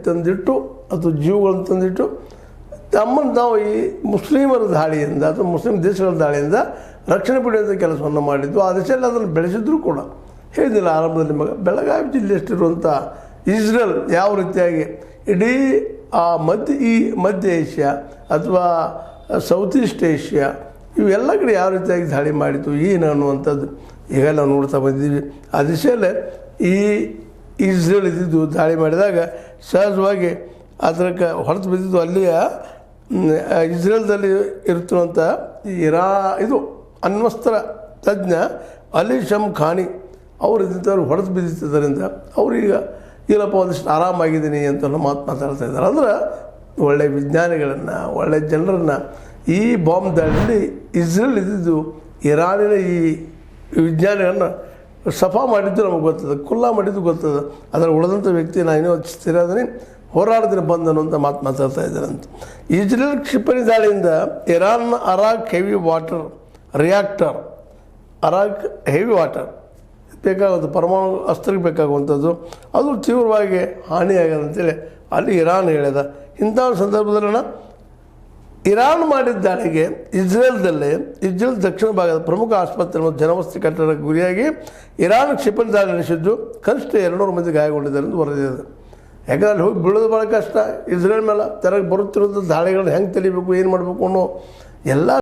ತಂದಿಟ್ಟು ಅಥವಾ ಜೀವಗಳನ್ನು ತಂದಿಟ್ಟು ತಮ್ಮನ್ನು ತಾವು ಈ ಮುಸ್ಲಿಮರ ದಾಳಿಯಿಂದ ಅಥವಾ ಮುಸ್ಲಿಂ ದೇಶಗಳ ದಾಳಿಯಿಂದ ರಕ್ಷಣೆ ಪಡೆಯುವಂಥ ಕೆಲಸವನ್ನು ಮಾಡಿದ್ದು. ಆ ದಿಶೆಯಲ್ಲಿ ಅದನ್ನು ಬೆಳೆಸಿದ್ರು ಕೂಡ. ಹೇಳಿದಿಲ್ಲ ಆರಂಭದಲ್ಲಿ ನಿಮಗೆ, ಬೆಳಗಾವಿ ಜಿಲ್ಲೆಯಷ್ಟಿರುವಂಥ ಇಸ್ರೇಲ್ ಯಾವ ರೀತಿಯಾಗಿ ಇಡೀ ಮಧ್ಯ ಏಷ್ಯಾ ಅಥವಾ ಸೌತ್ ಈಸ್ಟ್ ಏಷ್ಯಾ ಇವೆಲ್ಲ ಕಡೆ ಯಾವ ರೀತಿಯಾಗಿ ದಾಳಿ ಮಾಡಿತು ಏನು ಅನ್ನುವಂಥದ್ದು ಈಗ ನಾವು ನೋಡ್ತಾ ಬಂದಿದ್ದೀವಿ. ಆ ದಿಶೆಯಲ್ಲೇ ಈ ಇಸ್ರೇಲ್ ಇದ್ದಿದ್ದು ದಾಳಿ ಮಾಡಿದಾಗ ಸಹಜವಾಗಿ ಅದಕ್ಕೆ ಹೊರತು ಬಿದ್ದಿದ್ದು ಅಲ್ಲಿಯ ಇಸ್ರೇಲ್ದಲ್ಲಿ ಇರುತ್ತಿರುವಂಥ ಇದು ಅಣ್ವಸ್ತ್ರ ತಜ್ಞ ಅಲಿ ಶಮ್ ಖಾನಿ ಅವರು ಇದ್ದಂಥವ್ರು ಹೊಡೆದು ಬಿದ್ದಿದ್ದರಿಂದ ಅವರೀಗ ಇಲ್ಲಪ್ಪ ಒಂದಿಷ್ಟು ಆರಾಮಾಗಿದ್ದೀನಿ ಅಂತ ಮಾತಾಡ್ತಾ ಇದ್ದಾರೆ. ಅಂದ್ರೆ ಒಳ್ಳೆಯ ವಿಜ್ಞಾನಿಗಳನ್ನು ಒಳ್ಳೆಯ ಜನರನ್ನು ಈ ಬಾಂಬ್ ದಾಳಿಯಲ್ಲಿ ಇಸ್ರೇಲ್ ಇದ್ದಿದ್ದು ಇರಾನಿನ ಈ ವಿಜ್ಞಾನಿಗಳನ್ನು ಸಫಾ ಮಾಡಿದ್ದು ನಮಗೆ ಗೊತ್ತದ, ಕುಲ್ಲ ಮಾಡಿದ್ದು ಗೊತ್ತದ. ಅದರ ಉಳಿದಂಥ ವ್ಯಕ್ತಿ ನಾನು ಇನ್ನೂ ಸ್ಥಿರದನಿ ಹೋರಾಡದಿನ ಬಂದನು ಅಂತ ಮಾತಾಡ್ತಾ ಇದ್ದಾರೆ ಅಂತ. ಇಸ್ರೇಲ್ ಕ್ಷಿಪಣಿ ದಾಳಿಯಿಂದ ಇರಾನ್ನ ಅರಾಕ್ ಹೆವಿ ವಾಟರ್ ರಿಯಾಕ್ಟರ್ ಬೇಕಾಗುತ್ತೆ, ಪರಮಾಣು ಅಸ್ತ್ರಕ್ಕೆ ಬೇಕಾಗುವಂಥದ್ದು, ಅದು ತೀವ್ರವಾಗಿ ಹಾನಿಯಾಗಿದೆ ಅಂತೇಳಿ ಅಲ್ಲಿ ಇರಾನ್ ಹೇಳಿದ. ಇಂಥ ಸಂದರ್ಭದಲ್ಲಿ ಇರಾನ್ ಮಾಡಿದ ದಾಳಿಗೆ ಇಸ್ರೇಲ್ ದಕ್ಷಿಣ ಭಾಗದ ಪ್ರಮುಖ ಆಸ್ಪತ್ರೆ ಮತ್ತು ಜನವಸತಿ ಕಟ್ಟಡಕ್ಕೆ ಗುರಿಯಾಗಿ ಇರಾನ್ ಕ್ಷಿಪಣಿ ದಾಳಿ ನಡೆಸಿದ್ದು ಕನಿಷ್ಠ 200 ಮಂದಿ ಗಾಯಗೊಂಡಿದ್ದಾರೆ ಎಂದು ವರದಿದೆ. ಯಾಕಂದ್ರೆ ಅಲ್ಲಿ ಹೋಗಿ ಬೀಳೋದು ಭಾಳ ಕಷ್ಟ. ಇಸ್ರೇಲ್ ಮೇಲೆ ತೆರಗೆ ಬರುತ್ತಿರೋದು ದಾಳಿಗಳನ್ನ ಹೆಂಗೆ ತಡಿಬೇಕು ಏನು ಮಾಡಬೇಕು ಅನ್ನೋ ಎಲ್ಲ